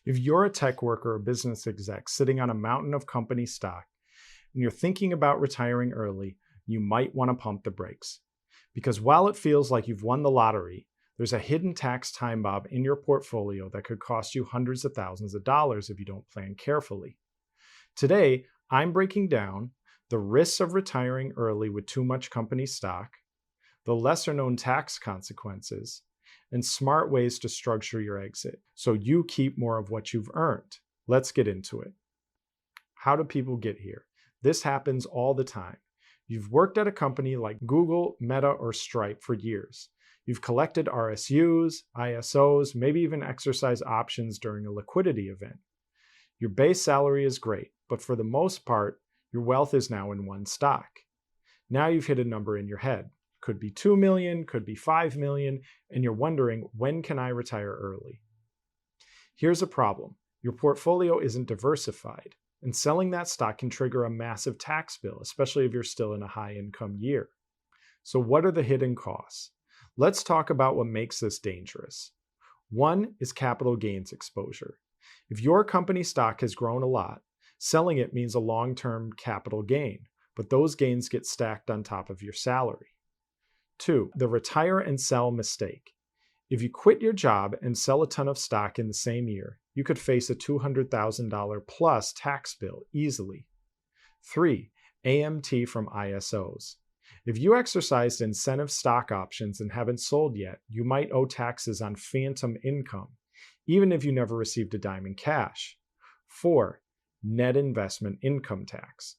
If you're a tech worker or business exec sitting on a mountain of company stock and you're thinking about retiring early, you might want to pump the brakes. Because while it feels like you've won the lottery, there's a hidden tax time bomb in your portfolio that could cost you hundreds of thousands of dollars if you don't plan carefully. Today, I'm breaking down the risks of retiring early with too much company stock, the lesser known tax consequences, and smart ways to structure your exit so you keep more of what you've earned. Let's get into it. How do people get here? This happens all the time. You've worked at a company like Google, Meta, or Stripe for years. You've collected RSUs, ISOs, maybe even exercise options during a liquidity event. Your base salary is great, but for the most part, your wealth is now in one stock. Now you've hit a number in your head. Could be 2 million, could be 5 million, and you're wondering, when can I retire early? Here's a problem. Your portfolio isn't diversified, and selling that stock can trigger a massive tax bill, especially if you're still in a high income year. So what are the hidden costs? Let's talk about what makes this dangerous. One is capital gains exposure. If your company stock has grown a lot, selling it means a long-term capital gain, but those gains get stacked on top of your salary. Two, the retire and sell mistake. If you quit your job and sell a ton of stock in the same year, you could face a $200,000 plus tax bill easily. Three, AMT from ISOs. If you exercised incentive stock options and haven't sold yet, you might owe taxes on phantom income, even if you never received a dime in cash. Four, net investment income tax.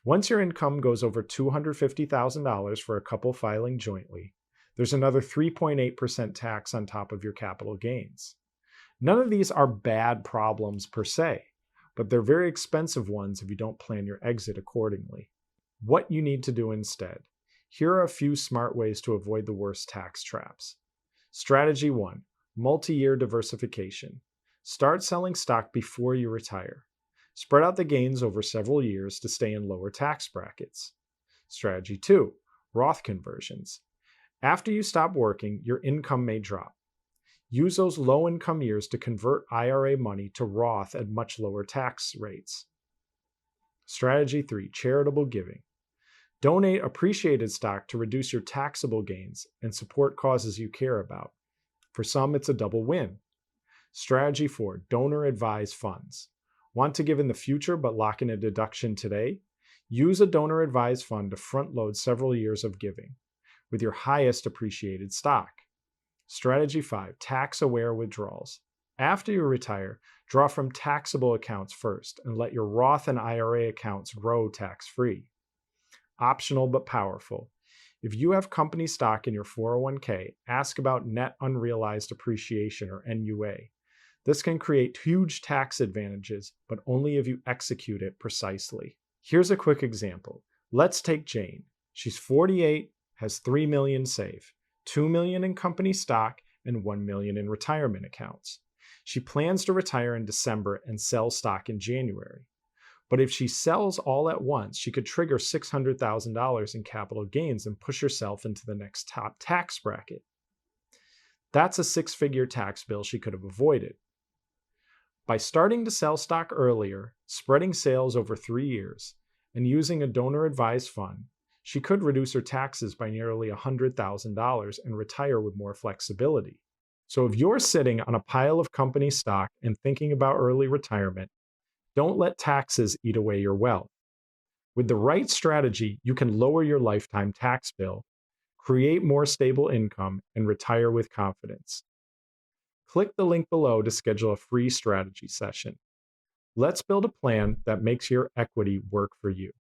Once your income goes over $250,000 for a couple filing jointly, there's another 3.8% tax on top of your capital gains. None of these are bad problems per se, but they're very expensive ones if you don't plan your exit accordingly. What you need to do instead. Here are a few smart ways to avoid the worst tax traps. Strategy 1. Multi-year diversification. Start selling stock before you retire. Spread out the gains over several years to stay in lower tax brackets. Strategy 2. Roth conversions. After you stop working, your income may drop. Use those low-income years to convert IRA money to Roth at much lower tax rates. Strategy 3. Charitable giving. Donate appreciated stock to reduce your taxable gains and support causes you care about. For some, it's a double win. Strategy 4. Donor-advised funds. Want to give in the future but lock in a deduction today? Use a donor-advised fund to front-load several years of giving with your highest appreciated stock. Strategy 5. Tax-aware withdrawals. After you retire, draw from taxable accounts first and let your Roth and IRA accounts grow tax-free. Optional but powerful. If you have company stock in your 401k, ask about net unrealized appreciation or NUA. This can create huge tax advantages, but only if you execute it precisely. Here's a quick example. Let's take Jane. She's 48, has $3 million saved, $2 million in company stock, and $1 million in retirement accounts. She plans to retire in December and sell stock in January. But if she sells all at once, she could trigger $600,000 in capital gains and push herself into the next top tax bracket. That's a six-figure tax bill she could have avoided. By starting to sell stock earlier, spreading sales over 3 years, and using a donor-advised fund, she could reduce her taxes by nearly $100,000 and retire with more flexibility. So if you're sitting on a pile of company stock and thinking about early retirement, don't let taxes eat away your wealth. With the right strategy, you can lower your lifetime tax bill, create more stable income, and retire with confidence. Click the link below to schedule a free strategy session. Let's build a plan that makes your equity work for you.